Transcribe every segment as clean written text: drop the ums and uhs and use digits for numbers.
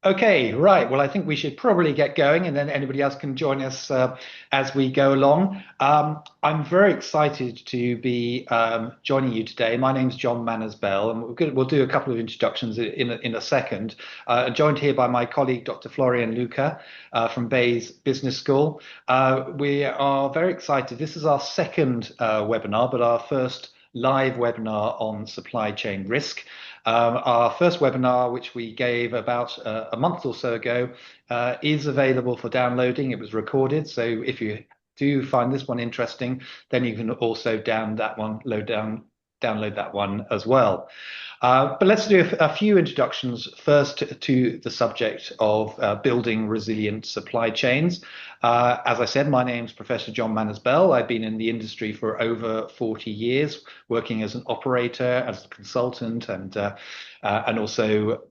Okay, right. Well, I think we should probably get going and then anybody else can join us as we go along. I'm very excited to be joining you today. My name's John Manners-Bell, and we'll do a couple of introductions in a second. Joined here by my colleague, Dr. Florian Lücker from Bayes Business School. We are very excited. This is our second webinar, but our first live webinar on supply chain risk. Our first webinar, which we gave about a month or so ago, is available for downloading. It was recorded, so if you do find this one interesting, then you can also download that one as well. But let's do a few introductions first to the subject of building resilient supply chains. As I said, my name's Professor John Manners-Bell. I've been in the industry for over 40 years, working as an operator, as a consultant, and also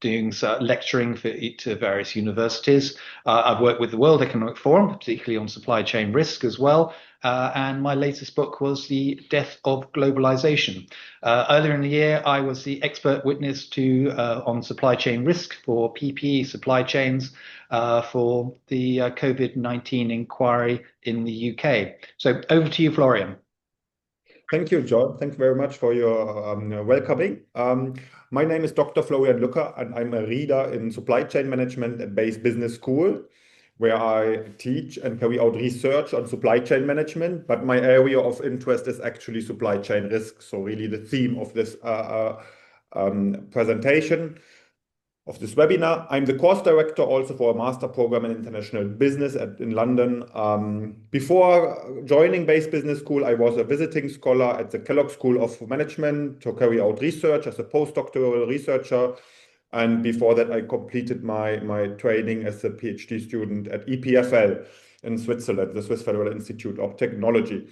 doing lecturing to various universities. I've worked with the World Economic Forum, particularly on supply chain risk as well. And my latest book was The Death of Globalization. Earlier in the year, I was the expert witness on supply chain risk for PPE supply chains for the COVID-19 inquiry in the UK. So over to you, Florian. Thank you, John. Thank you very much for your welcoming. My name is Dr. Florian Lücker, and I'm a reader in supply chain management at Bayes Business School, where I teach and carry out research on supply chain management. But my area of interest is actually supply chain risk. So really the theme of this presentation, of this webinar. I'm the course director also for a master program in international business in London. Before joining Bayes Business School, I was a visiting scholar at the Kellogg School of Management to carry out research as a postdoctoral researcher. And before that, I completed my training as a PhD student at EPFL in Switzerland, the Swiss Federal Institute of Technology.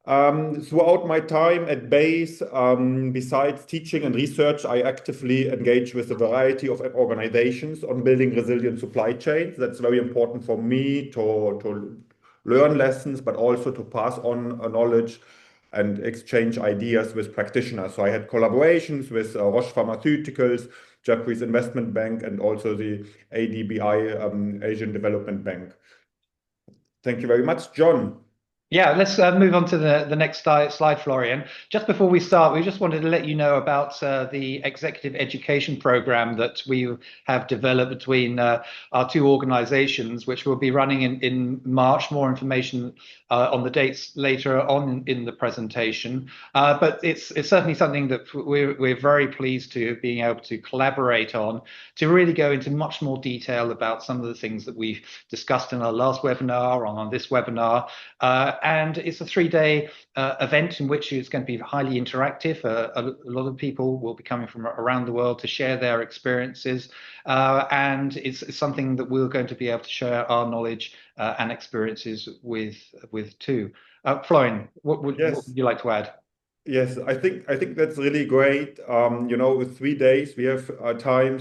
Throughout my time at Bayes, besides teaching and research, I actively engage with a variety of organizations on building resilient supply chains. That's very important for me to learn lessons, but also to pass on knowledge and exchange ideas with practitioners. So I had collaborations with Roche Pharmaceuticals, Jefferies Investment Bank, and also the ADBI, Asian Development Bank. Thank you very much, John. Yeah, let's move on to the next slide, Florian. Just before we start, we just wanted to let you know about the executive education program that we have developed between our two organizations, which will be running in March. More information on the dates later on in the presentation. But it's certainly something that we're very pleased to being able to collaborate on, to really go into much more detail about some of the things that we've discussed in our last webinar, on this webinar. And it's a 3-day event in which it's going to be highly interactive. A lot of people will be coming from around the world to share their experiences. And it's something that we're going to be able to share our knowledge and experiences with too. Florian, what would you like to add? Yes, I think that's really great. With 3 days, we have time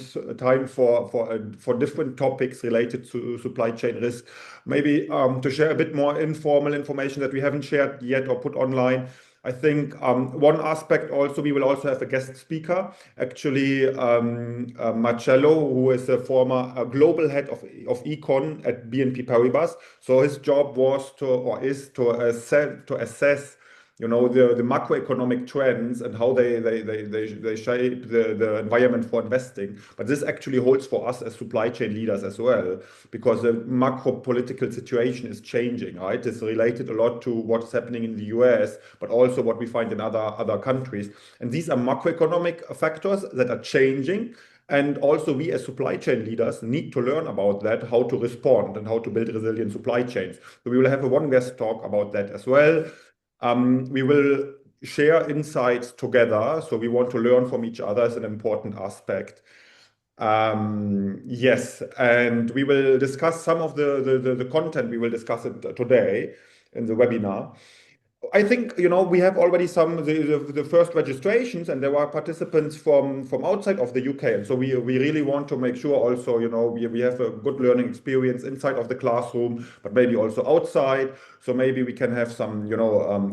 for different topics related to supply chain risk. Maybe to share a bit more informal information that we haven't shared yet or put online. I think one aspect also, we will also have a guest speaker, actually Marcello, who is a former global head of econ at BNP Paribas. So his job was to assess the macroeconomic trends and how they shape the environment for investing. But this actually holds for us as supply chain leaders as well, because the macro political situation is changing, right? It's related a lot to what's happening in the US, but also what we find in other countries. And these are macroeconomic factors that are changing. And also we as supply chain leaders need to learn about that, how to respond and how to build resilient supply chains. So we will have a one guest talk about that as well. We will share insights together, so we want to learn from each other as an important aspect. Yes, and we will discuss some of the content we will discuss today in the webinar. I think, we have already some the first registrations, and there are participants from outside of the UK. And so we really want to make sure also, we have a good learning experience inside of the classroom, but maybe also outside. So maybe we can have some,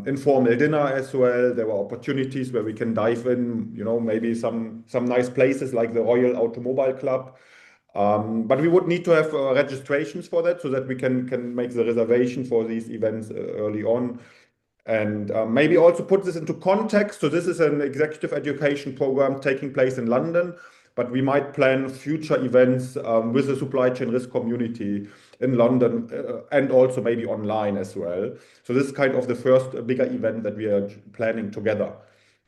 informal dinner as well. There are opportunities where we can dive in, maybe some nice places like the Royal Automobile Club. But we would need to have registrations for that so that we can make the reservation for these events early on. And maybe also put this into context. So this is an executive education program taking place in London, but we might plan future events with the supply chain risk community in London and also maybe online as well. So this is kind of the first bigger event that we are planning together.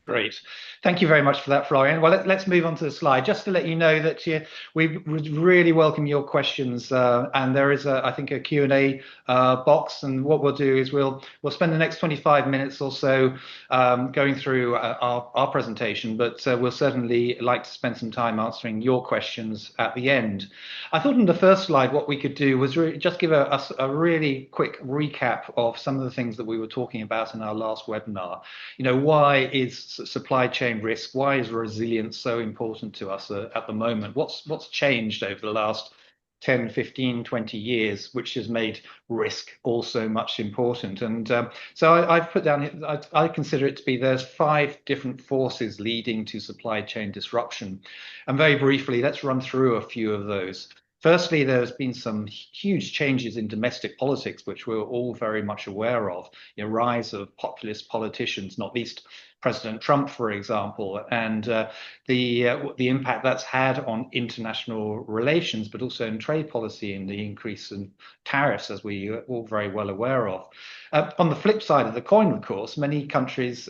Great. Thank you very much for that, Florian. Well, let's move on to the slide. Just to let you know that we would really welcome your questions. And there is, I think, a Q&A box. And what we'll do is we'll spend the next 25 minutes or so going through our presentation, but we'll certainly like to spend some time answering your questions at the end. I thought in the first slide, what we could do was just give a really quick recap of some of the things that we were talking about in our last webinar. Why is supply chain risk? Why is resilience so important to us at the moment? What's changed over the last 10, 15, 20 years, which has made risk also much important? And so I've put down, I consider it to be there's 5 different forces leading to supply chain disruption. And very briefly, let's run through a few of those. Firstly, there's been some huge changes in domestic politics, which we're all very much aware of. The rise of populist politicians, not least President Trump, for example, and the impact that's had on international relations, but also in trade policy and the increase in tariffs, as we are all very well aware of. On the flip side of the coin, of course, many countries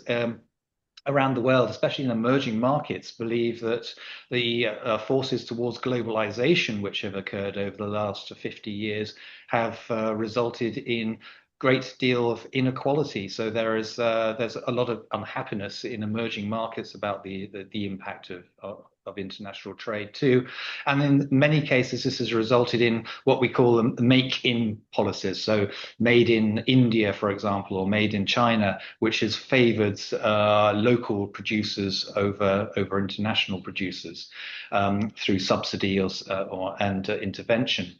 around the world, especially in emerging markets, believe that the forces towards globalization, which have occurred over the last 50 years, have resulted in great deal of inequality. So there's a lot of unhappiness in emerging markets about the impact of international trade too. And in many cases, this has resulted in what we call make-in policies. So made in India, for example, or made in China, which has favored local producers over international producers through subsidies and intervention.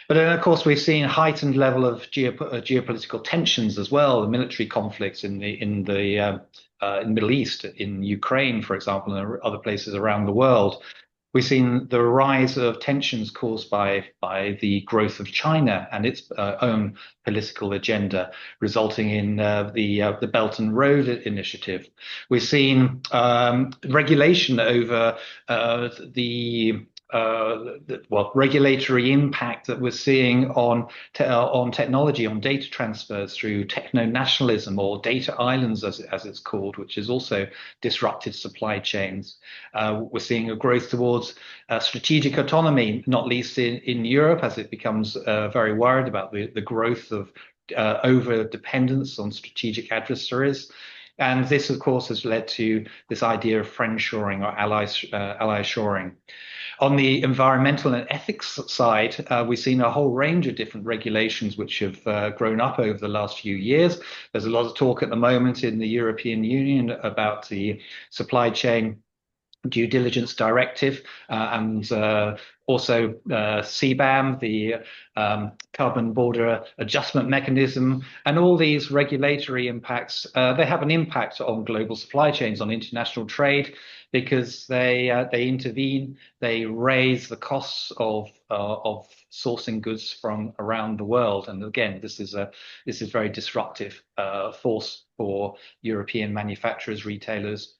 But then, of course, we've seen heightened level of geopolitical tensions as well, the military conflicts in the Middle East, in Ukraine, for example, and other places around the world. We've seen the rise of tensions caused by the growth of China and its own political agenda, resulting in the Belt and Road Initiative. We've seen regulation over regulatory impact that we're seeing on technology, on data transfers through techno-nationalism, or data islands, as it's called, which has also disrupted supply chains. We're seeing a growth towards strategic autonomy, not least in Europe, as it becomes very worried about the growth of over-dependence on strategic adversaries. And this, of course, has led to this idea of friend-shoring or ally-shoring. On the environmental and ethics side, we've seen a whole range of different regulations which have grown up over the last few years. There's a lot of talk at the moment in the European Union about the supply chain due diligence directive and also CBAM, the carbon border adjustment mechanism, and all these regulatory impacts. They have an impact on global supply chains, on international trade, because they intervene, they raise the costs of sourcing goods from around the world. And again, this is very disruptive force for European manufacturers, retailers.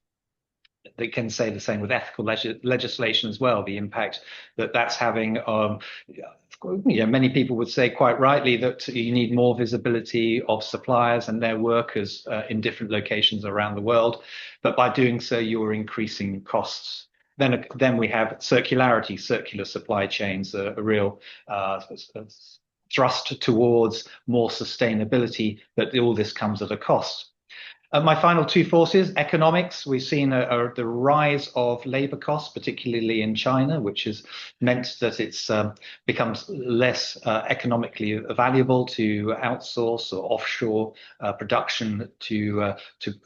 They can say the same with ethical legislation as well, the impact that's having on, many people would say quite rightly that you need more visibility of suppliers and their workers in different locations around the world. But by doing so, you're increasing costs. Then we have circularity, circular supply chains, a real thrust towards more sustainability, but all this comes at a cost. My final two forces, economics. We've seen the rise of labor costs, particularly in China, which has meant that it's becomes less economically valuable to outsource or offshore production to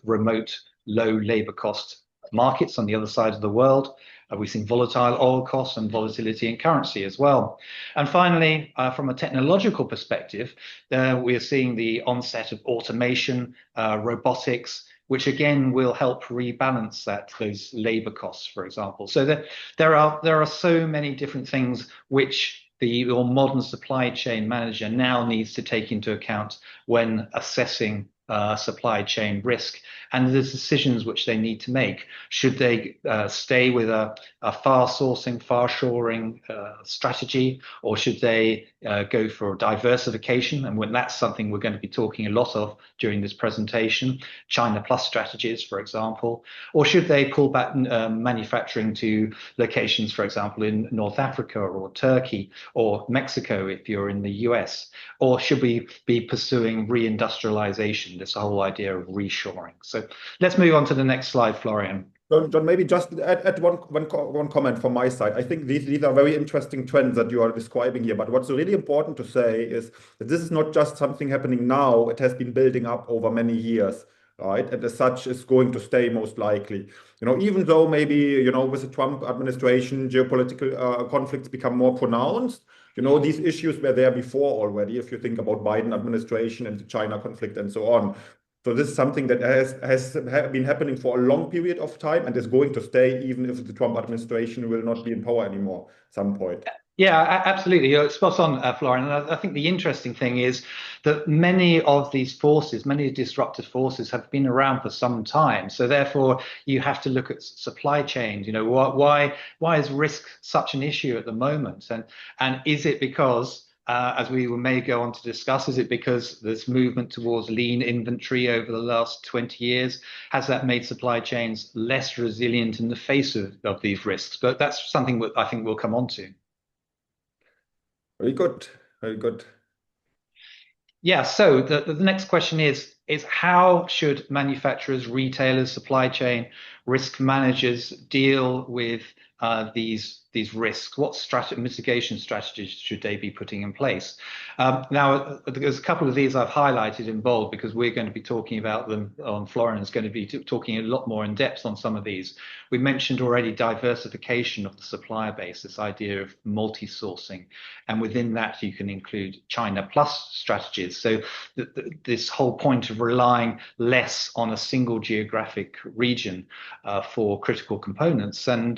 remote low labor cost markets on the other side of the world. We've seen volatile oil costs and volatility in currency as well. And finally, from a technological perspective, we are seeing the onset of automation, robotics, which again will help rebalance those labor costs, for example. So there are so many different things which your modern supply chain manager now needs to take into account when assessing supply chain risk and the decisions which they need to make. Should they stay with a far sourcing, far shoring strategy, or should they go for diversification? And when that's something we're going to be talking a lot of during this presentation, China plus strategies, for example, or should they pull back manufacturing to locations, for example, in North Africa or Turkey or Mexico if you're in the US, or should we be pursuing reindustrialization, this whole idea of reshoring? So let's move on to the next slide, Florian. John, maybe just add one comment from my side. I think these are very interesting trends that you are describing here. But what's really important to say is that this is not just something happening now. It has been building up over many years, right? And as such, is going to stay most likely. Even though maybe, with the Trump administration, geopolitical conflicts become more pronounced, these issues were there before already, if you think about Biden administration and the China conflict and so on. So this is something that has been happening for a long period of time and is going to stay even if the Trump administration will not be in power anymore at some point. Yeah, absolutely. You're spot on, Florian. And I think the interesting thing is that many of these forces, many disruptive forces have been around for some time. So therefore, you have to look at supply chains. Why is risk such an issue at the moment? And is it because as we may go on to discuss, is it because there's movement towards lean inventory over the last 20 years? Has that made supply chains less resilient in the face of these risks? But that's something that I think we'll come on to. Very good. Very good. Yeah, so the next question is how should manufacturers, retailers, supply chain risk managers deal with these risks? What mitigation strategies should they be putting in place? Now, there's a couple of these I've highlighted in bold because we're going to be talking about them. Florian is going to be talking a lot more in depth on some of these. We mentioned already diversification of the supplier base, this idea of multi-sourcing, and within that you can include China plus strategies. So this whole point of relying less on a single geographic region for critical components, and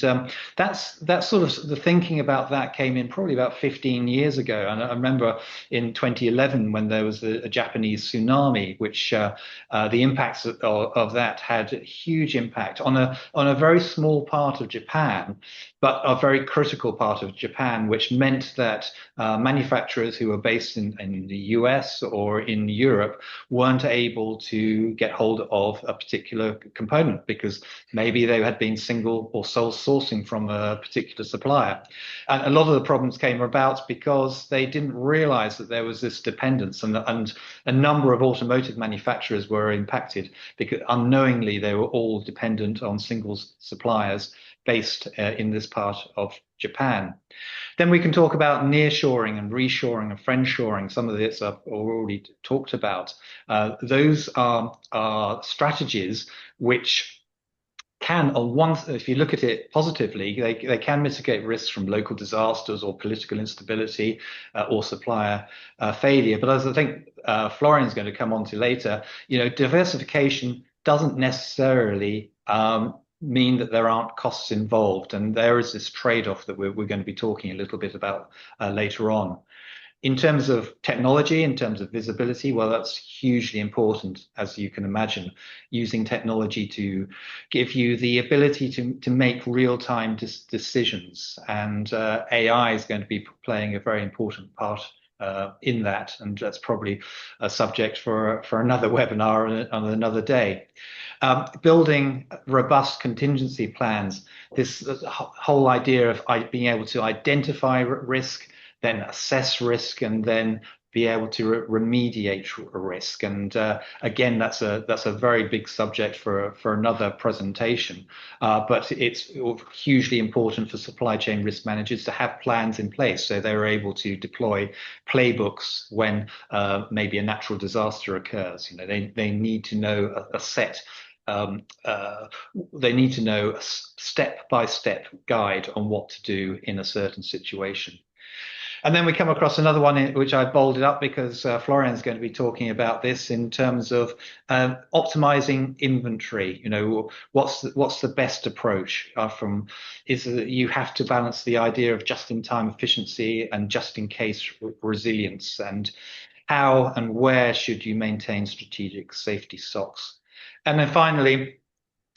that's sort of the thinking about that came in probably about 15 years ago. And I remember in 2011 when there was a Japanese tsunami, which the impacts of that had a huge impact on a very small part of Japan, but a very critical part of Japan, which meant that manufacturers who were based in the US or in Europe weren't able to get hold of a particular component because maybe they had been single or sole sourcing from a particular supplier. And a lot of the problems came about because they didn't realize that there was this dependence, and a number of automotive manufacturers were impacted because unknowingly they were all dependent on single suppliers based in this part of Japan. Then we can talk about nearshoring and reshoring and friendshoring. Some of this I've already talked about. Those are strategies which can, if you look at it positively, they can mitigate risks from local disasters or political instability or supplier failure. But as I think Florian's going to come on to later, diversification doesn't necessarily mean that there aren't costs involved, and there is this trade-off that we're going to be talking a little bit about later on. In terms of technology, in terms of visibility, well, that's hugely important, as you can imagine, using technology to give you the ability to make real-time decisions. And AI is going to be playing a very important part in that. And that's probably a subject for another webinar on another day. Building robust contingency plans, this whole idea of being able to identify risk, then assess risk, and then be able to remediate a risk. And again, that's a very big subject for another presentation. But it's hugely important for supply chain risk managers to have plans in place so they're able to deploy playbooks when maybe a natural disaster occurs. They need to know a set. They need to know a step-by-step guide on what to do in a certain situation. And then we come across another one which I bolded up because Florian's going to be talking about this in terms of optimizing inventory. What's the best approach is that you have to balance the idea of just-in-time efficiency and just-in-case resilience, and how and where should you maintain strategic safety stocks. And then finally,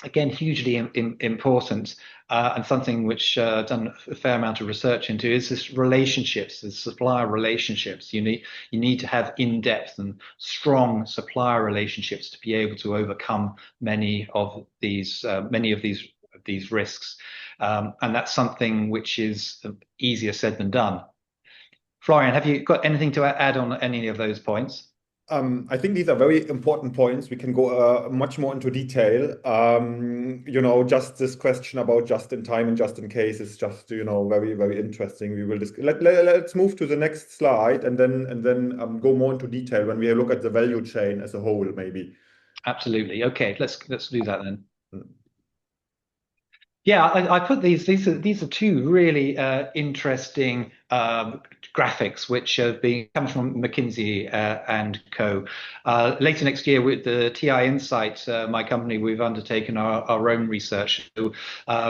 again, hugely important, and something which I've done a fair amount of research into, is this relationships, the supplier relationships. You need to have in-depth and strong supplier relationships to be able to overcome many of these risks, and that's something which is easier said than done. Florian, have you got anything to add on any of those points? I think these are very important points. We can go much more into detail. Just this question about just in time and just in case is just, very, very interesting. We will let's move to the next slide and then go more into detail when we look at the value chain as a whole, maybe. Absolutely. Okay, let's do that then. Mm. Yeah, I put these are two really interesting graphics which have come from McKinsey and Co. Later next year with the TI Insight, my company, we've undertaken our own research. So,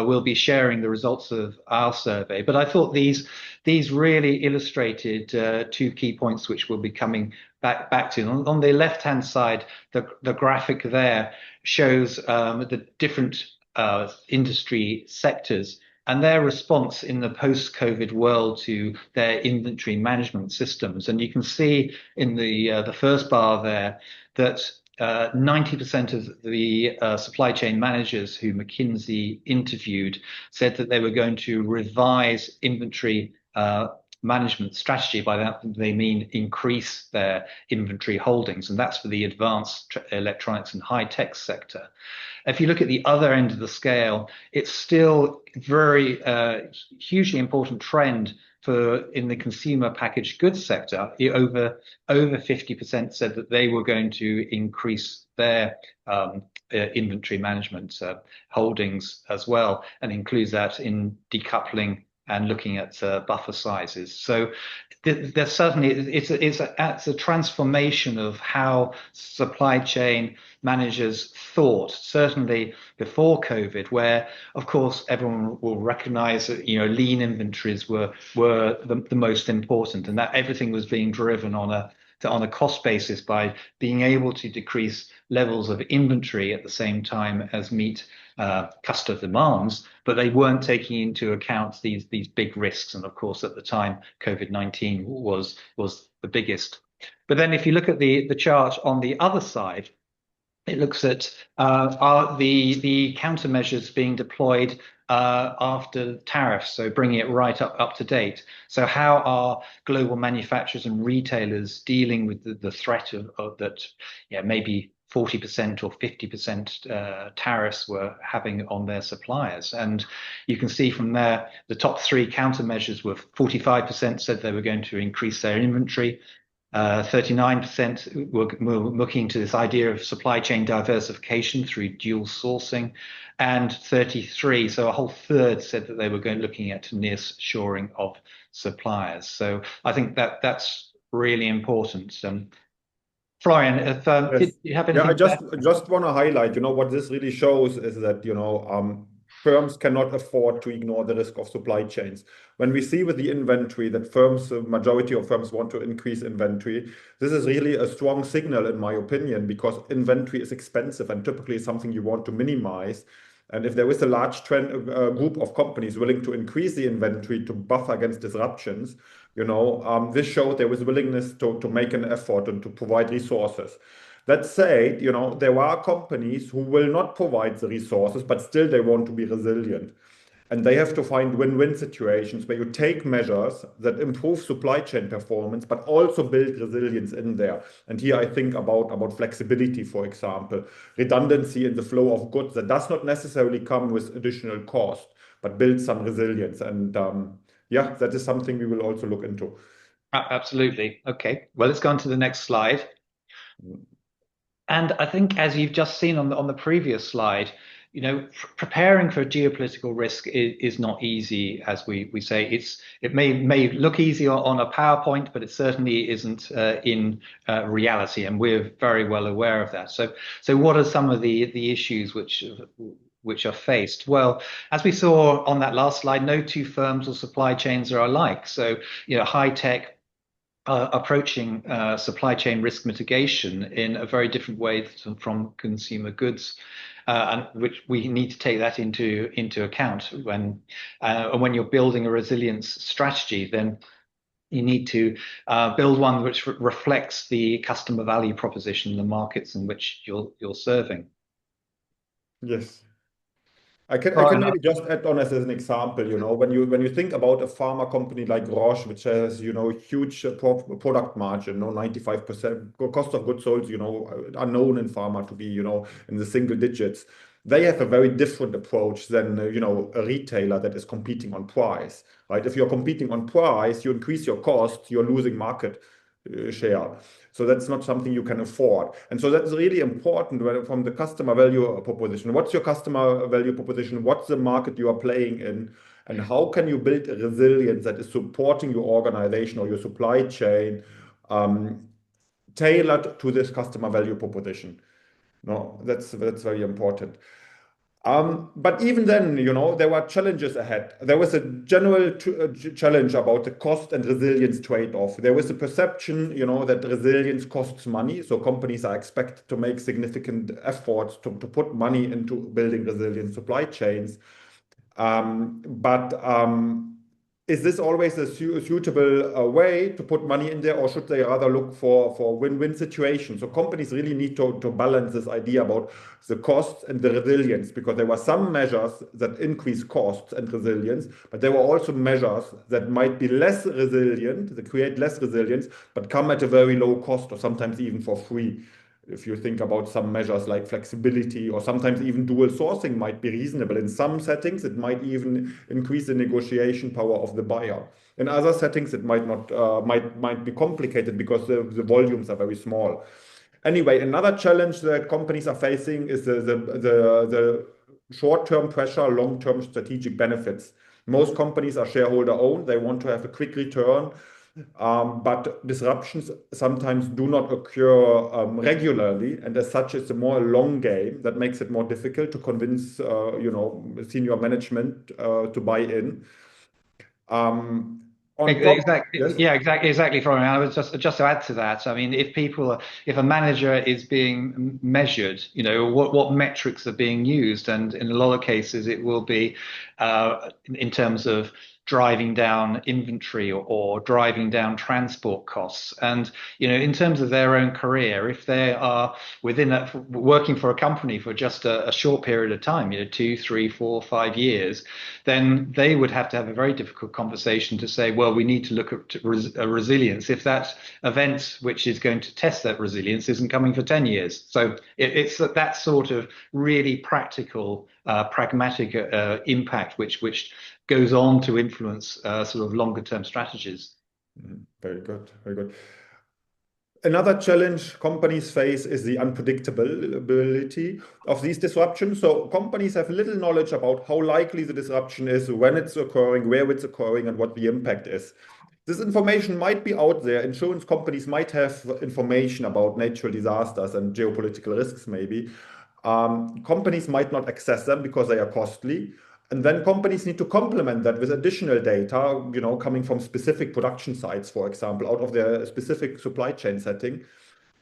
we'll be sharing the results of our survey. But I thought these really illustrated two key points which we'll be coming back to. On the left-hand side, the graphic there shows the different industry sectors and their response in the post-COVID world to their inventory management systems. And you can see in the first bar there that 90% of the supply chain managers who McKinsey interviewed said that they were going to revise inventory management strategy. By that, they mean increase their inventory holdings, and that's for the advanced electronics and high-tech sector. If you look at the other end of the scale, it's still very hugely important trend in the consumer packaged goods sector. Over 50% said that they were going to increase their inventory management holdings as well, and includes that in decoupling and looking at buffer sizes. So there's certainly it's a transformation of how supply chain managers thought, certainly before COVID, where of course everyone will recognize that lean inventories were the most important, and that everything was being driven on a cost basis by being able to decrease levels of inventory at the same time as meet customer demands, but they weren't taking into account these big risks. And of course, at the time, COVID-19 was the biggest. But then, if you look at the chart on the other side, it looks at the countermeasures being deployed after tariffs, so bringing it right up to date. So how are global manufacturers and retailers dealing with the threat of that? Maybe 40% or 50% tariffs were having on their suppliers. And you can see from there, the top three countermeasures were 45% said they were going to increase their inventory. 39% were looking to this idea of supply chain diversification through dual sourcing, and 33, so a whole third, said that they were looking at near-shoring of suppliers. So I think that's really important. Florian, did you have anything? Yeah, I just want to highlight, what this really shows is that, firms cannot afford to ignore the risk of supply chains. When we see with the inventory that the majority of firms want to increase inventory, this is really a strong signal, in my opinion, because inventory is expensive and typically something you want to minimize. And if there is a large group of companies willing to increase the inventory to buffer against disruptions, this shows there was willingness to make an effort and to provide resources. That said, there are companies who will not provide the resources, but still they want to be resilient. And they have to find win-win situations where you take measures that improve supply chain performance, but also build resilience in there. And here I think about flexibility, for example, redundancy in the flow of goods that does not necessarily come with additional cost, but builds some resilience. And yeah, that is something we will also look into. Absolutely. Okay. Well, let's go on to the next slide. And I think, as you've just seen on the previous slide, preparing for geopolitical risk is not easy, as we say. It may look easy on a PowerPoint, but it certainly isn't in reality, and we're very well aware of that. So what are some of the issues which are faced? Well, as we saw on that last slide, no two firms or supply chains are alike. So, high tech approaching supply chain risk mitigation in a very different way from consumer goods, and which we need to take that into account when you're building a resilience strategy. Then you need to build one which reflects the customer value proposition in the markets in which you're serving. Yes. I can Right. maybe just add on as an example, when you think about a pharma company like Roche, which has, huge product margin, 95% cost of goods sold, are known in pharma to be, in the single digits. They have a very different approach than, a retailer that is competing on price, right? If you're competing on price, you increase your cost, you're losing market share. So that's not something you can afford. And so that's really important from the customer value proposition. What's your customer value proposition? What's the market you are playing in? And how can you build a resilience that is supporting your organization or your supply chain tailored to this customer value proposition? No, that's very important. But even then, there were challenges ahead. There was a general challenge about the cost and resilience trade-off. There was a perception, that resilience costs money. So companies are expected to make significant efforts to put money into building resilient supply chains. But is this always a suitable way to put money in there, or should they rather look for win-win situations? So companies really need to balance this idea about the costs and the resilience, because there were some measures that increase costs and resilience, but there were also measures that might be less resilient, that create less resilience, but come at a very low cost or sometimes even for free. If you think about some measures like flexibility or sometimes even dual sourcing might be reasonable. In some settings, it might even increase the negotiation power of the buyer. In other settings, it might not might be complicated because the volumes are very small. Anyway, another challenge that companies are facing is the short-term pressure, long-term strategic benefits. Most companies are shareholder-owned. They want to have a quick return. But disruptions sometimes do not occur regularly, and as such, it's a more long game that makes it more difficult to convince, senior management to buy in. On top, Exactly. yes. Yeah, exactly, Florian. I was just to add to that. I mean, if a manager is being measured, what metrics are being used, and in a lot of cases, it will be in terms of driving down inventory or driving down transport costs. And in terms of their own career, if they are working for a company for just a short period of time, 2, 3, 4, 5 years, then they would have to have a very difficult conversation to say, well, we need to look at resilience if that event which is going to test that resilience isn't coming for 10 years. So it's that sort of really practical, pragmatic impact which goes on to influence sort of longer term strategies. Very good, very good. Another challenge companies face is the unpredictability of these disruptions. So companies have little knowledge about how likely the disruption is, when it's occurring, where it's occurring, and what the impact is. This information might be out there. Insurance companies might have information about natural disasters and geopolitical risks, maybe. Companies might not access them because they are costly. And then companies need to complement that with additional data, coming from specific production sites, for example, out of their specific supply chain setting.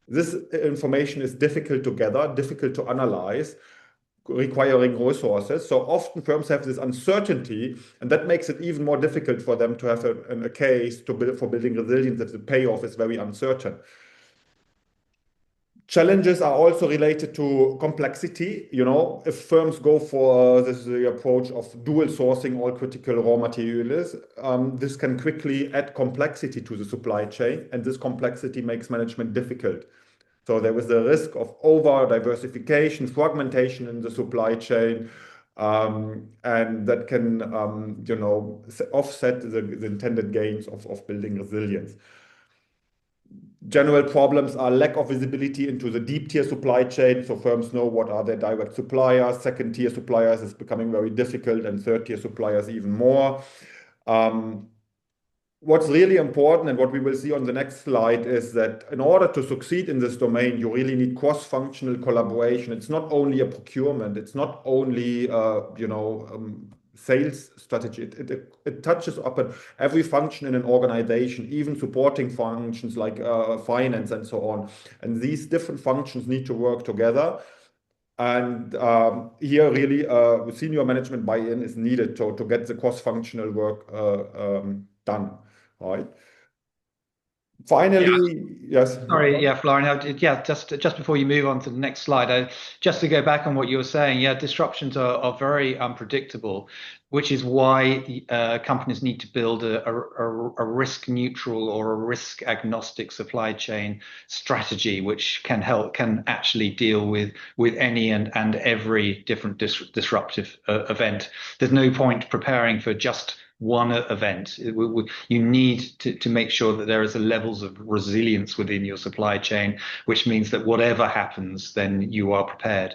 This information is difficult to gather, difficult to analyze, requiring resources. So often firms have this uncertainty, and that makes it even more difficult for them to have a case for building resilience if the payoff is very uncertain. Challenges are also related to complexity. If firms go for the approach of dual sourcing all critical raw materials, this can quickly add complexity to the supply chain, and this complexity makes management difficult. So there is the risk of over diversification, fragmentation in the supply chain, and that can, offset the intended gains of building resilience. General problems are lack of visibility into the deep tier supply chain, so firms know what are their direct suppliers. Second tier suppliers is becoming very difficult, and third tier suppliers even more. What's really important and what we will see on the next slide is that in order to succeed in this domain, you really need cross-functional collaboration. It's not only a procurement, it's not only sales strategy. It touches upon every function in an organization, even supporting functions like finance and so on. And these different functions need to work together. And here really senior management buy-in is needed to get the cross-functional work done. Right. Finally, yes. Sorry, yeah, Florian. Just before you move on to the next slide, just to go back on what you were saying, yeah, disruptions are very unpredictable, which is why companies need to build a risk neutral or a risk agnostic supply chain strategy, which can actually deal with any and every different disruptive event. There's no point preparing for just one event. You need to make sure that there is a levels of resilience within your supply chain, which means that whatever happens, then you are prepared.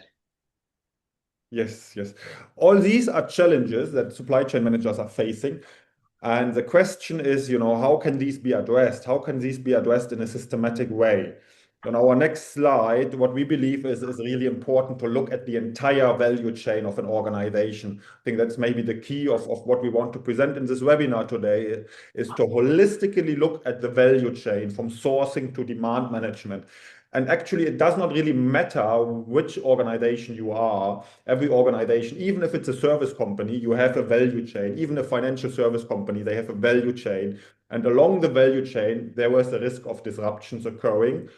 Yes, yes. All these are challenges that supply chain managers are facing. And the question is, how can these be addressed? How can these be addressed in a systematic way? On our next slide, what we believe is really important to look at the entire value chain of an organization. I think that's maybe the key of what we want to present in this webinar today is to holistically look at the value chain from sourcing to demand management. And actually, it does not really matter which organization you are. Every organization, even if it's a service company, you have a value chain. Even a financial service company, they have a value chain. And along the value chain, there was a risk of disruptions occurring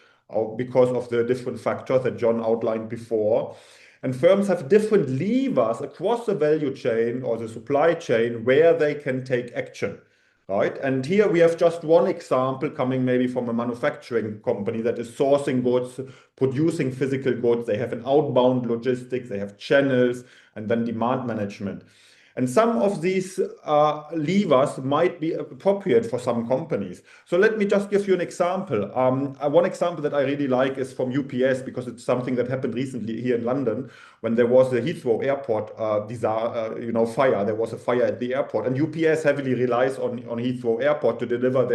because of the different factors that John outlined before. And firms have different levers across the value chain or the supply chain where they can take action. Right. And here we have just one example coming maybe from a manufacturing company that is sourcing goods, producing physical goods. They have an outbound logistics, they have channels, and then demand management. And some of these levers might be appropriate for some companies. So let me just give you an example. One example that I really like is from UPS, because it's something that happened recently here in London when there was the Heathrow Airport fire. There was a fire at the airport, and UPS heavily relies on Heathrow Airport to deliver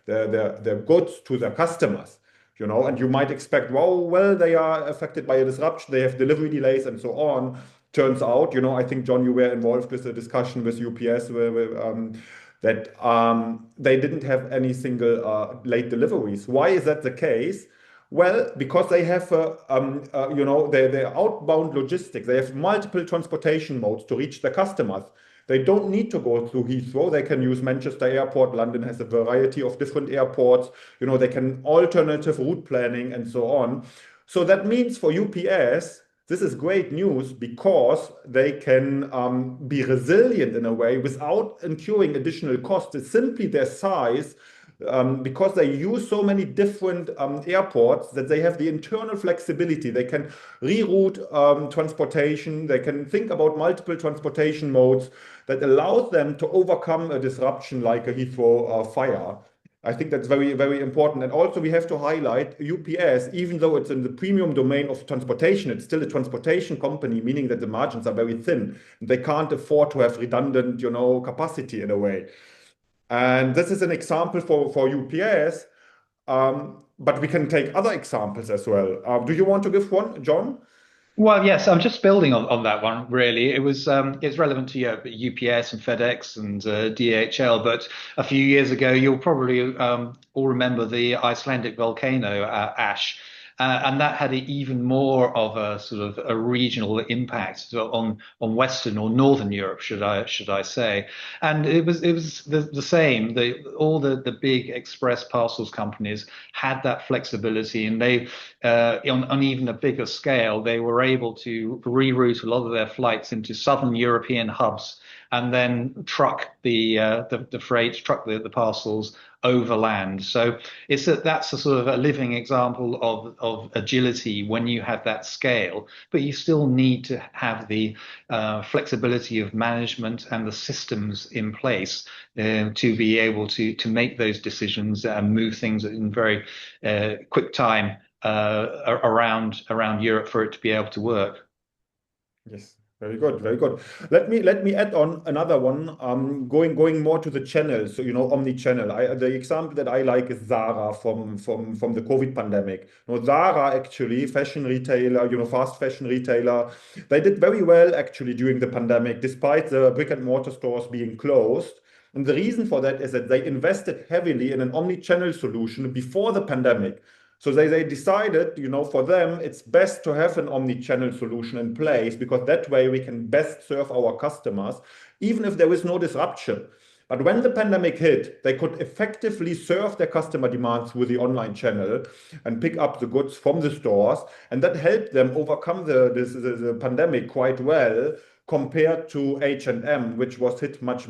their goods to their customers. And you might expect, well, they are affected by a disruption, they have delivery delays and so on. Turns out, I think, John, you were involved with the discussion with UPS that they didn't have any single late deliveries. Why is that the case? Well, because they have, their outbound logistics. They have multiple transportation modes to reach their customers. They don't need to go through Heathrow. They can use Manchester Airport. London has a variety of different airports. They can alternative route planning and so on. So that means for UPS, this is great news because they can be resilient in a way without incurring additional costs. It's simply their size, because they use so many different airports that they have the internal flexibility. They can reroute transportation. They can think about multiple transportation modes that allows them to overcome a disruption like a Heathrow fire. I think that's very, very important. And also we have to highlight UPS, even though it's in the premium domain of transportation, it's still a transportation company, meaning that the margins are very thin. They can't afford to have redundant, capacity in a way. And this is an example for UPS, but we can take other examples as well. Do you want to give one, John? Well, yes, I'm just building on that one, really. It's relevant to UPS and FedEx and DHL, but a few years ago, you'll probably all remember the Icelandic volcano ash. And that had even more of a sort of a regional impact on Western or Northern Europe, should I say? And it was the same. All the big express parcels companies had that flexibility, and they on even a bigger scale, they were able to reroute a lot of their flights into Southern European hubs and then truck the freight, truck the parcels overland. So that's a sort of a living example of agility when you have that scale, but you still need to have the flexibility of management and the systems in place to be able to make those decisions and move things in very quick time around Europe for it to be able to work. Yes, very good, very good. Let me add on another one. Going more to the channels, so omni-channel. The example that I like is Zara from the COVID pandemic. Zara actually, fashion retailer, fast fashion retailer, they did very well actually during the pandemic, despite the brick and mortar stores being closed. And the reason for that is that they invested heavily in an omni-channel solution before the pandemic. So they decided, for them, it's best to have an omni-channel solution in place because that way we can best serve our customers, even if there is no disruption. But when the pandemic hit, they could effectively serve their customer demands with the online channel and pick up the goods from the stores. And that helped them overcome the pandemic quite well compared to H&M, which was hit much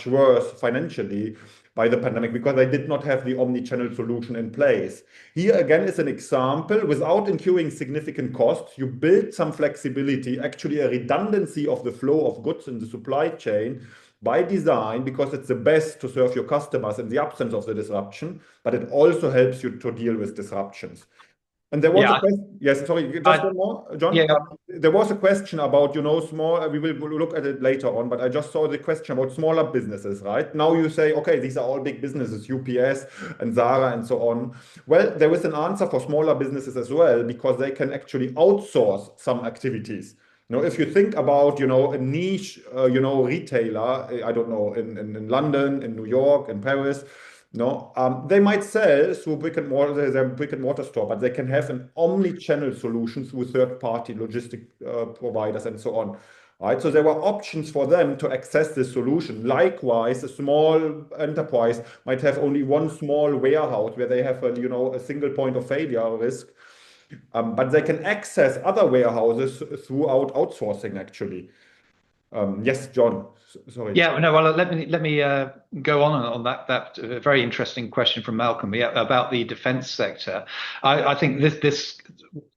worse financially by the pandemic because they did not have the omni-channel solution in place. Here again is an example without incurring significant costs. You build some flexibility, actually a redundancy of the flow of goods in the supply chain by design because it's the best to serve your customers in the absence of the disruption, but it also helps you to deal with disruptions. And there was a Yeah, question. Yes, sorry, just one more, John. yeah. There was a question about, small, we will look at it later on, but I just saw the question about smaller businesses, right? Now you say, okay, these are all big businesses, UPS and Zara and so on. Well, there is an answer for smaller businesses as well, because they can actually outsource some activities. If you think about, a niche, retailer, I don't know, in London, in New York, in Paris, no, they might sell through their brick and mortar store, but they can have an omni-channel solution through third-party logistic providers and so on. Right, so there were options for them to access this solution. Likewise, a small enterprise might have only one small warehouse where they have a single point of failure risk, but they can access other warehouses throughout outsourcing. Actually, yes, John. Sorry. Yeah, no, well, let me go on that very interesting question from Malcolm, yeah, about the defense sector. I think this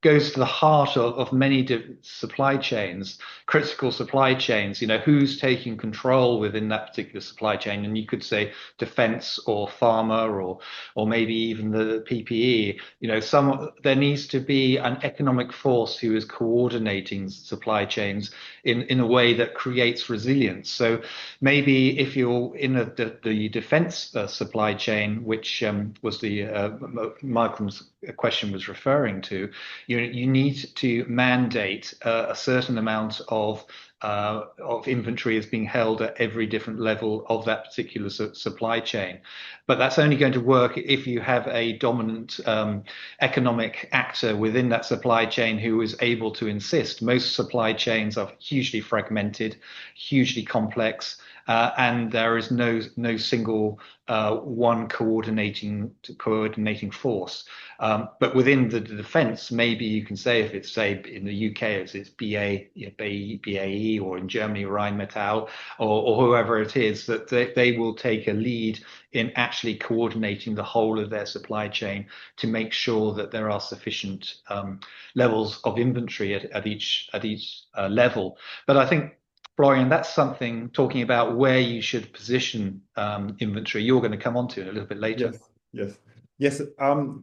goes to the heart of many supply chains, critical supply chains. Who's taking control within that particular supply chain, and you could say defense or pharma or maybe even the PPE. There needs to be an economic force who is coordinating supply chains in a way that creates resilience. So maybe if you're in the defense supply chain, which was the Malcolm's question was referring to, you need to mandate a certain amount of inventory is being held at every different level of that particular supply chain. But that's only going to work if you have a dominant economic actor within that supply chain who is able to insist. Most supply chains are hugely fragmented, hugely complex, and there is no single one coordinating force. But within the defense, maybe you can say, if it's, say, in the UK, it's BAE, or in Germany, Rheinmetall, or whoever it is, that they will take a lead in actually coordinating the whole of their supply chain to make sure that there are sufficient levels of inventory at each level. But I think, Florian, that's something, talking about where you should position inventory, you're going to come on to a little bit later. Yes.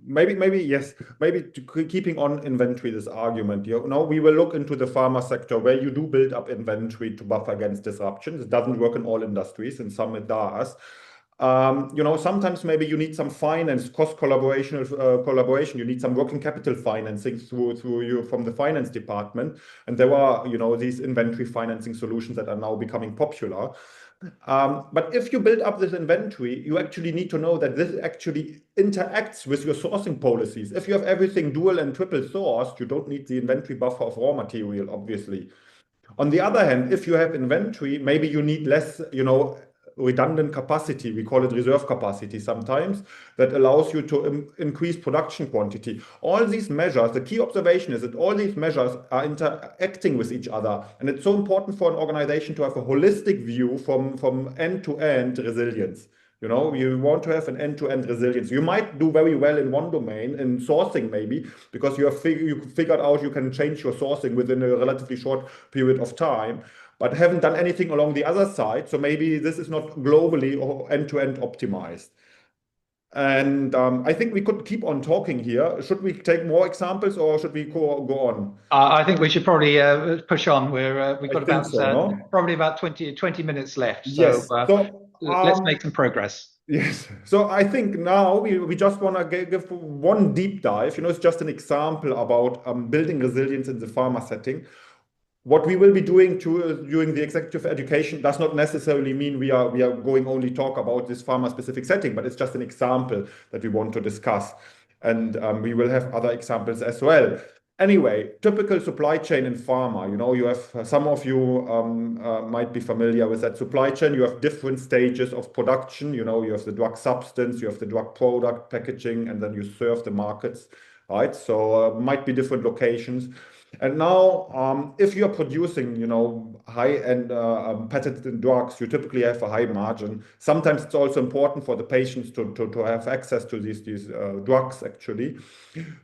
Maybe yes. Maybe keeping on inventory, this argument. We will look into the pharma sector where you do build up inventory to buffer against disruptions. It doesn't work in all industries, in some it does. Sometimes maybe you need some finance, cost collaboration. You need some working capital financing through you from the finance department. And there are, these inventory financing solutions that are now becoming popular. But if you build up this inventory, you actually need to know that this actually interacts with your sourcing policies. If you have everything dual and triple sourced, you don't need the inventory buffer of raw material, obviously. On the other hand, if you have inventory, maybe you need less, redundant capacity. We call it reserve capacity sometimes, that allows you to increase production quantity. All these measures, the key observation is that all these measures are interacting with each other. And it's so important for an organization to have a holistic view from end-to-end resilience. You want to have an end-to-end resilience. You might do very well in one domain, in sourcing maybe, because you figured out you can change your sourcing within a relatively short period of time, but haven't done anything along the other side. So maybe this is not globally or end-to-end optimized. And I think we could keep on talking here. Should we take more examples or should we go on? I think we should probably push on. We've I got think about so, no? probably about 20 minutes left. So Yes. So let's make some progress. yes. So I think now we just want to give one deep dive. It's just an example about building resilience in the pharma setting. What we will be doing during the executive education does not necessarily mean we are going only talk about this pharma specific setting, but it's just an example that we want to discuss. And we will have other examples as well. Anyway, typical supply chain in pharma. You have some of you might be familiar with that supply chain. You have different stages of production. You have the drug substance, you have the drug product packaging, and then you serve the markets, right? So might be different locations. And now, if you're producing, high-end patented drugs, you typically have a high margin. Sometimes it's also important for the patients to have access to these drugs, actually.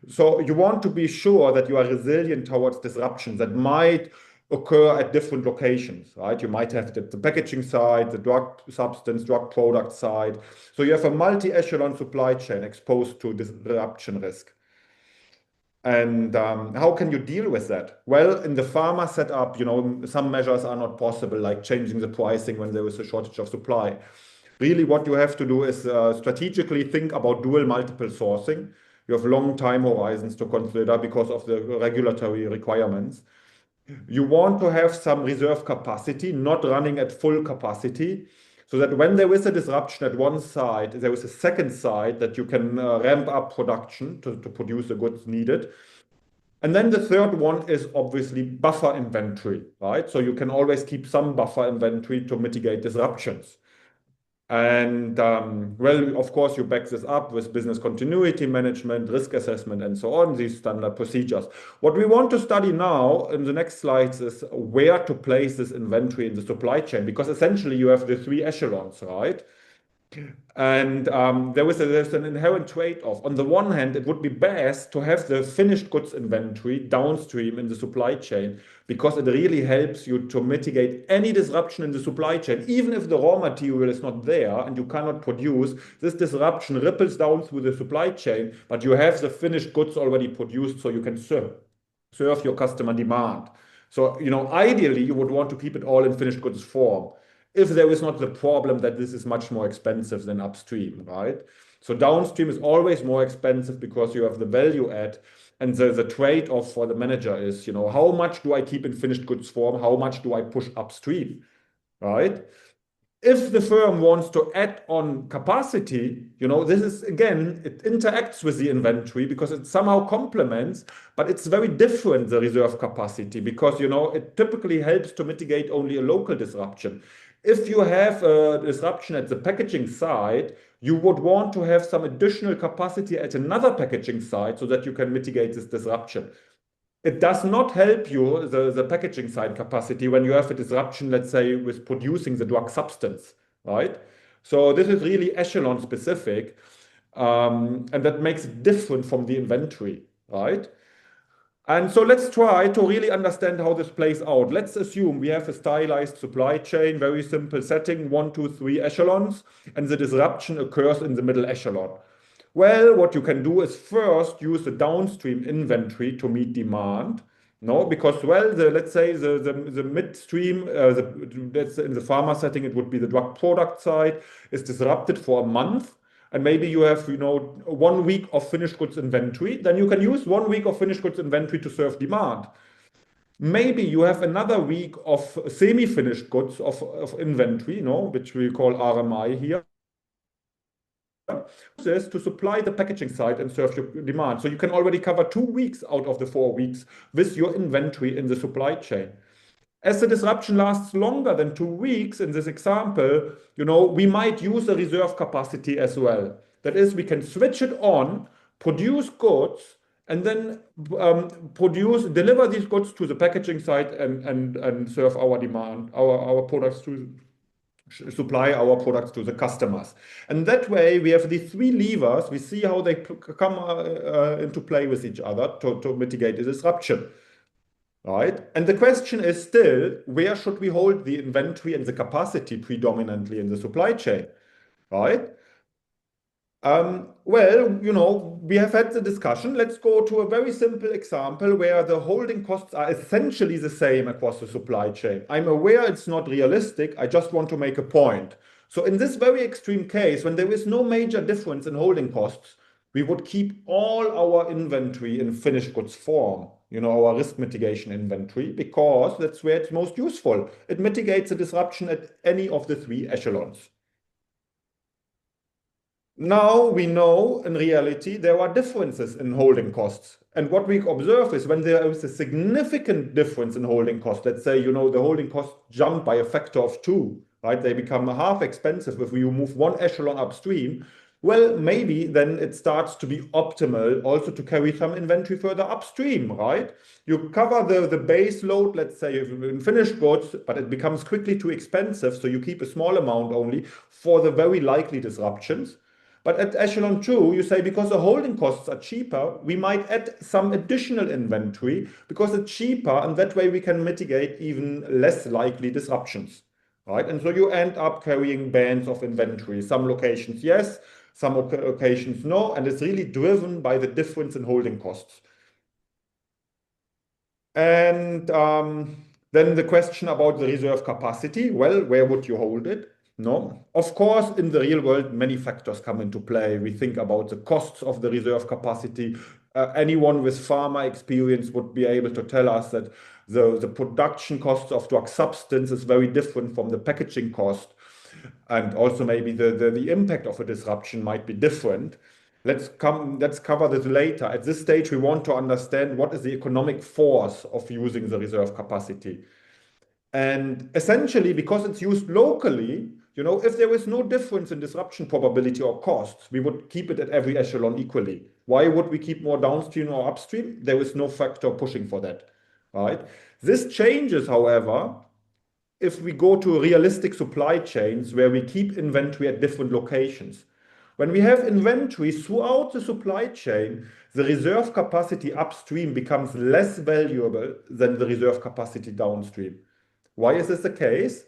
So you want to be sure that you are resilient towards disruptions that might occur at different locations, right? You might have the packaging side, the drug substance, drug product side. So you have a multi-echelon supply chain exposed to disruption risk. And how can you deal with that? Well, in the pharma setup, some measures are not possible, like changing the pricing when there is a shortage of supply. Really, what you have to do is strategically think about dual multiple sourcing. You have long time horizons to consider because of the regulatory requirements. You want to have some reserve capacity, not running at full capacity, so that when there is a disruption at one side, there is a second side that you can ramp up production to produce the goods needed. And then the third one is obviously buffer inventory, right? So you can always keep some buffer inventory to mitigate disruptions. And well, of course, you back this up with business continuity management, risk assessment, and so on, these standard procedures. What we want to study now in the next slides is where to place this inventory in the supply chain, because essentially you have the three echelons, right? And there's an inherent trade-off. On the one hand, it would be best to have the finished goods inventory downstream in the supply chain, because it really helps you to mitigate any disruption in the supply chain. Even if the raw material is not there and you cannot produce, this disruption ripples down through the supply chain, but you have the finished goods already produced, so you can serve your customer demand. So, ideally, you would want to keep it all in finished goods form, if there is not the problem that this is much more expensive than upstream, right? So downstream is always more expensive because you have the value add, and the trade-off for the manager is, how much do I keep in finished goods form? How much do I push upstream, right? If the firm wants to add on capacity, this is, again, it interacts with the inventory because it somehow complements, but it's very different, the reserve capacity, because, it typically helps to mitigate only a local disruption. If you have a disruption at the packaging side, you would want to have some additional capacity at another packaging side so that you can mitigate this disruption. It does not help you, the packaging side capacity, when you have a disruption, let's say, with producing the drug substance, right? So this is really echelon specific, and that makes it different from the inventory, right? And so let's try to really understand how this plays out. Let's assume we have a stylized supply chain, very simple setting, 1, 2, 3 echelons, and the disruption occurs in the middle echelon. Well, what you can do is first use the downstream inventory to meet demand, No, because well, let's say the midstream, let's say in the pharma setting, it would be the drug product side is disrupted for a month, and maybe you have 1 week of finished goods inventory. Then you can use 1 week of finished goods inventory to serve demand. Maybe you have another week of semi-finished goods of inventory, which we call RMI here. This to supply the packaging side and serve your demand. So you can already cover 2 weeks out of the 4 weeks with your inventory in the supply chain. As the disruption lasts longer than 2 weeks, in this example, we might use a reserve capacity as well. That is, we can switch it on, produce goods, and then deliver these goods to the packaging side and serve our demand, our products to supply our products to the customers. And that way, we have these three levers. We see how they come into play with each other to mitigate the disruption. Right? And the question is still, where should we hold the inventory and the capacity predominantly in the supply chain? Right? Well, we have had the discussion. Let's go to a very simple example where the holding costs are essentially the same across the supply chain. I'm aware it's not realistic. I just want to make a point. So in this very extreme case, when there is no major difference in holding costs, we would keep all our inventory in finished goods form, our risk mitigation inventory, because that's where it's most useful. It mitigates the disruption at any of the three echelons. Now we know in reality there are differences in holding costs. And what we observe is when there is a significant difference in holding costs, let's say, the holding costs jump by a factor of 2, right? They become half expensive if we move one echelon upstream. Well, maybe then it starts to be optimal also to carry some inventory further upstream, right? You cover the base load, let's say, in finished goods, but it becomes quickly too expensive. So you keep a small amount only for the very likely disruptions. But at echelon 2, you say because the holding costs are cheaper, we might add some additional inventory because it's cheaper, and that way we can mitigate even less likely disruptions, right? And so you end up carrying bands of inventory. Some locations, yes, some occasions, no, and it's really driven by the difference in holding costs. And then the question about the reserve capacity, well, where would you hold it? No, of course, in the real world, many factors come into play. We think about the costs of the reserve capacity. Anyone with pharma experience would be able to tell us that the production costs of drug substance is very different from the packaging cost. And also maybe the impact of a disruption might be different. Let's cover this later. At this stage, we want to understand what is the economic force of using the reserve capacity. And essentially, because it's used locally, if there is no difference in disruption probability or costs, we would keep it at every echelon equally. Why would we keep more downstream or upstream? There is no factor pushing for that, right? This changes, however, if we go to realistic supply chains where we keep inventory at different locations. When we have inventory throughout the supply chain, the reserve capacity upstream becomes less valuable than the reserve capacity downstream. Why is this the case?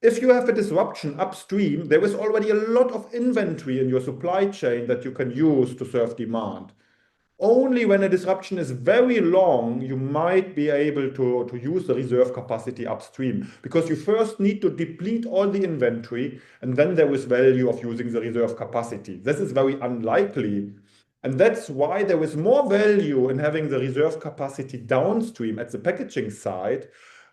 If you have a disruption upstream, there is already a lot of inventory in your supply chain that you can use to serve demand. Only when a disruption is very long, you might be able to use the reserve capacity upstream, because you first need to deplete all the inventory, and then there is value of using the reserve capacity. This is very unlikely. And that's why there is more value in having the reserve capacity downstream at the packaging side,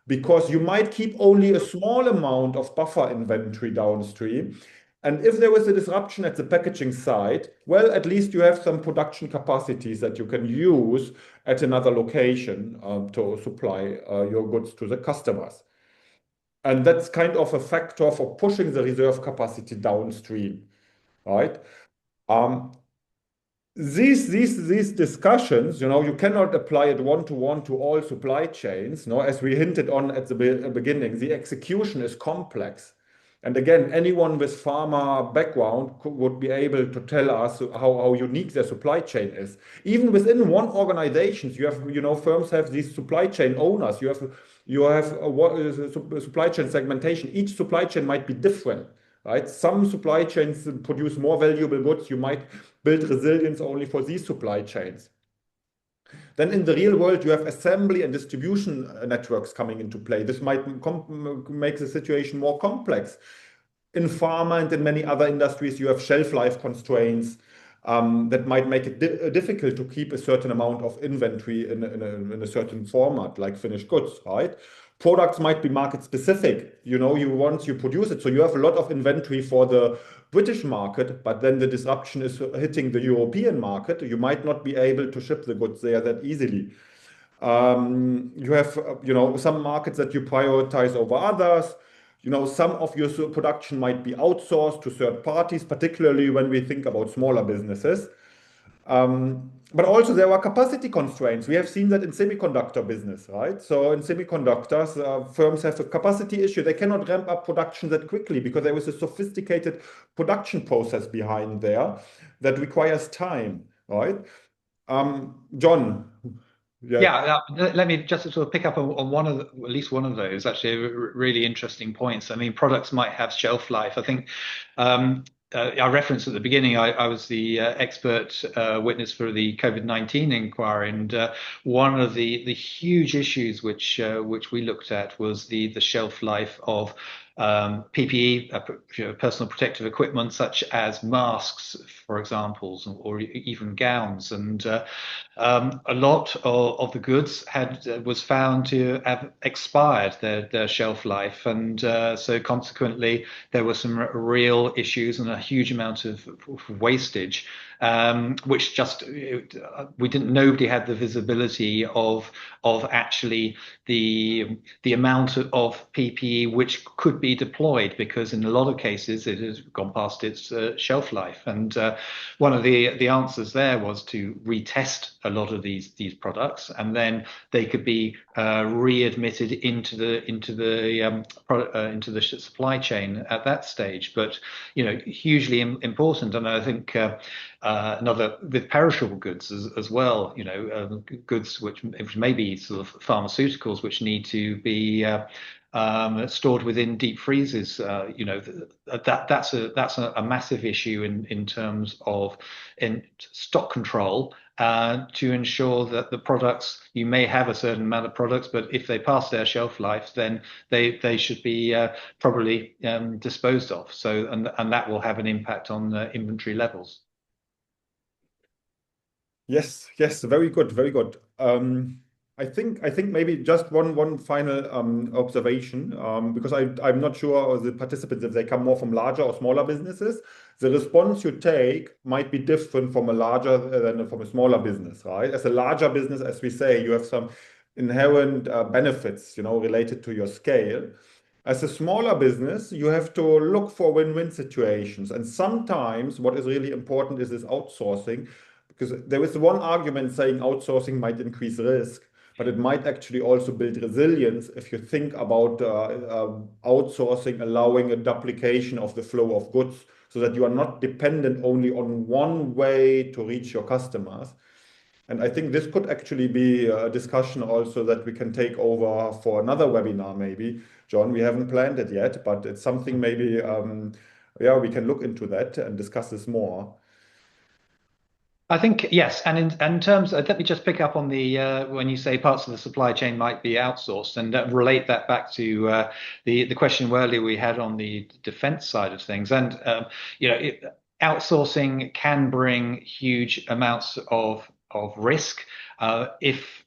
because you might keep only a small amount of buffer inventory downstream. And if there is a disruption at the packaging side, well, at least you have some production capacities that you can use at another location to supply your goods to the customers. And that's kind of a factor for pushing the reserve capacity downstream, right? These discussions, you cannot apply it one-to-one to all supply chains. As we hinted on at the beginning, the execution is complex. And again, anyone with pharma background would be able to tell us how unique their supply chain is. Even within one organization, you have, firms have these supply chain owners. You have a supply chain segmentation. Each supply chain might be different. Right? Some supply chains produce more valuable goods. You might build resilience only for these supply chains. Then in the real world, you have assembly and distribution networks coming into play. This might make the situation more complex. In pharma and in many other industries, you have shelf life constraints that might make it difficult to keep a certain amount of inventory in a certain format, like finished goods, right? Products might be market specific. You know, you once you produce it, so you have a lot of inventory for the British market, but then the disruption is hitting the European market. You might not be able to ship the goods there that easily. You have, some markets that you prioritize over others. You know, some of your production might be outsourced to third parties, particularly when we think about smaller businesses. But also there are capacity constraints. We have seen that in semiconductor business, right? So in semiconductors, firms have a capacity issue. They cannot ramp up production that quickly because there is a sophisticated production process behind there that requires time, right? John, yeah. Yeah, let me just sort of pick up on at least one of those, actually, really interesting points. I mean, products might have shelf life. I think I referenced at the beginning, I was the expert witness for the COVID-19 inquiry, and one of the huge issues which we looked at was the shelf life of PPE, personal protective equipment, such as masks, for example, or even gowns. And a lot of the goods was found to have expired their shelf life, and so consequently there were some real issues and a huge amount of wastage, which just nobody had the visibility of actually the amount of PPE which could be deployed, because in a lot of cases it has gone past its shelf life. And one of the answers there was to retest a lot of these products, and then they could be readmitted into the supply chain at that stage. But hugely important, and I think another with perishable goods as well. Goods which may be sort of pharmaceuticals which need to be stored within deep freezers. That's a massive issue in terms of stock control, to ensure that the products, you may have a certain amount of products, but if they pass their shelf life, then they should be probably disposed of. So and that will have an impact on inventory levels. Yes, yes, very good, very good. I think maybe just one final observation, because I'm not sure the participants, if they come more from larger or smaller businesses. The response you take might be different from a larger than from a smaller business, right? As a larger business, as we say, you have some inherent benefits, related to your scale. As a smaller business, you have to look for win-win situations. And sometimes what is really important is this outsourcing, because there is one argument saying outsourcing might increase risk, but it might actually also build resilience if you think about outsourcing, allowing a duplication of the flow of goods so that you are not dependent only on one way to reach your customers. And I think this could actually be a discussion also that we can take over for another webinar, maybe. John, we haven't planned it yet, but it's something maybe, yeah, we can look into that and discuss this more. I think yes, and in terms, let me just pick up on the when you say parts of the supply chain might be outsourced, and relate that back to the question earlier we had on the defense side of things. And outsourcing can bring huge amounts of risk if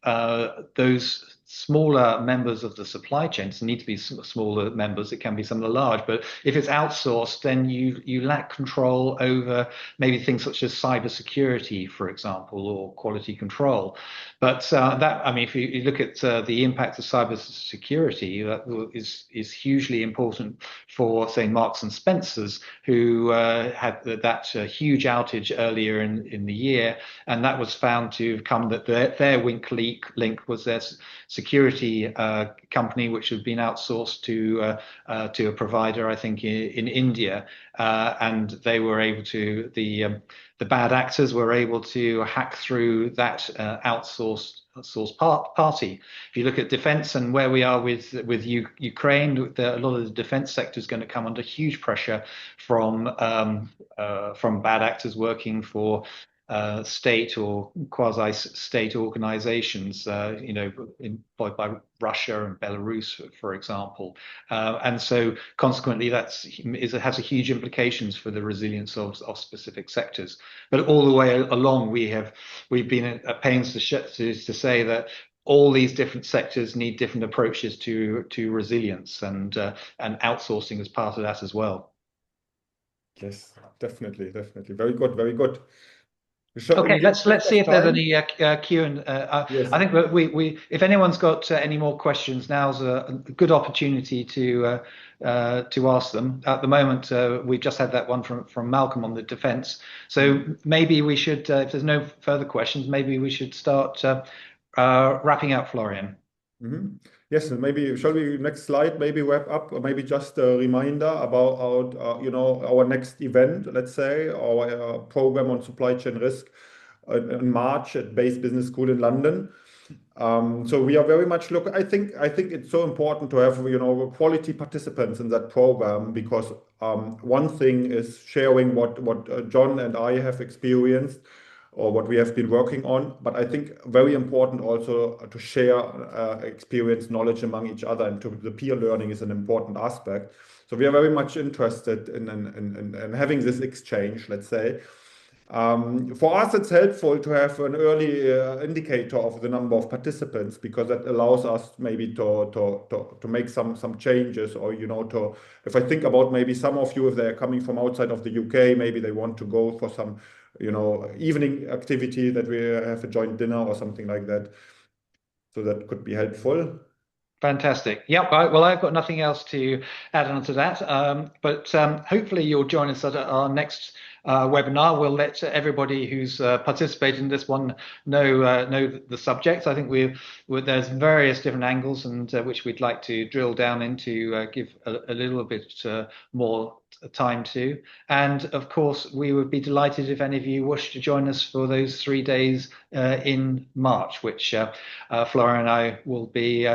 those smaller members of the supply chains need to be smaller members. It can be some of the large, but if it's outsourced, then you lack control over maybe things such as cybersecurity, for example, or quality control. But if you look at the impact of cybersecurity, that is hugely important for, say, Marks and Spencers, who had that huge outage earlier in the year, and that was found to come that their weak link was their security company, which had been outsourced to a provider, I think, in India, and they were able to the bad actors were able to hack through that outsourced party. If you look at defense and where we are with Ukraine, a lot of the defense sector is going to come under huge pressure from bad actors working for state or quasi-state organizations, employed by Russia and Belarus, for example. And so consequently, it has a huge implications for the resilience of specific sectors. But all the way along, we've been at pains to say that all these different sectors need different approaches to resilience, and outsourcing is part of that as well. Yes, definitely, definitely. Very good, very good. Okay, let's see if there's time. any Q and Yes. I think that we if anyone's got any more questions, now's a good opportunity to ask them. At the moment, we've just had that one from Malcolm on the defence. So maybe we should, if there's no further questions, maybe we should start wrapping up, Florian. Yes, and maybe shall we next slide maybe wrap up, or maybe just a reminder about our next event, let's say our program on supply chain risk in March at Base Business School in London. So we are very much I think it's so important to have quality participants in that program, because one thing is sharing what John and I have experienced or what we have been working on, but I think very important also to share experience, knowledge among each other, and the peer learning is an important aspect. So we are very much interested in having this exchange, let's say. For us, it's helpful to have an early indicator of the number of participants, because that allows us maybe to make some changes, or if I think about maybe some of you, if they're coming from outside of the UK, maybe they want to go for some evening activity, that we have a joint dinner or something like that. So that could be helpful. Fantastic. Yep. Well, I've got nothing else to add on to that. But hopefully you'll join us at our next webinar. We'll let everybody who's participated in this one know the subject. I think there's various different angles, and which we'd like to drill down into, give a little bit more time to. And of course, we would be delighted if any of you wish to join us for those 3 days in March, which Flora and I will be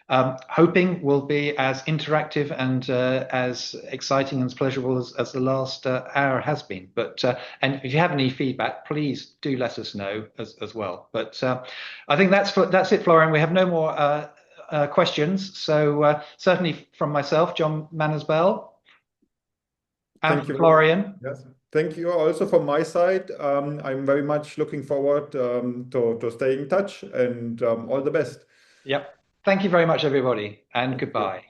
hoping will be as interactive and as exciting and as pleasurable as the last hour has been. But and if you have any feedback, please do let us know as well. But I think that's it, Florian. We have no more questions. So certainly from myself, John Manners-Bell, and Thank you. Florian. Yes. Thank you also from my side. I'm very much looking forward to staying in touch, and all the best. Yep. Thank you very much, everybody, and goodbye.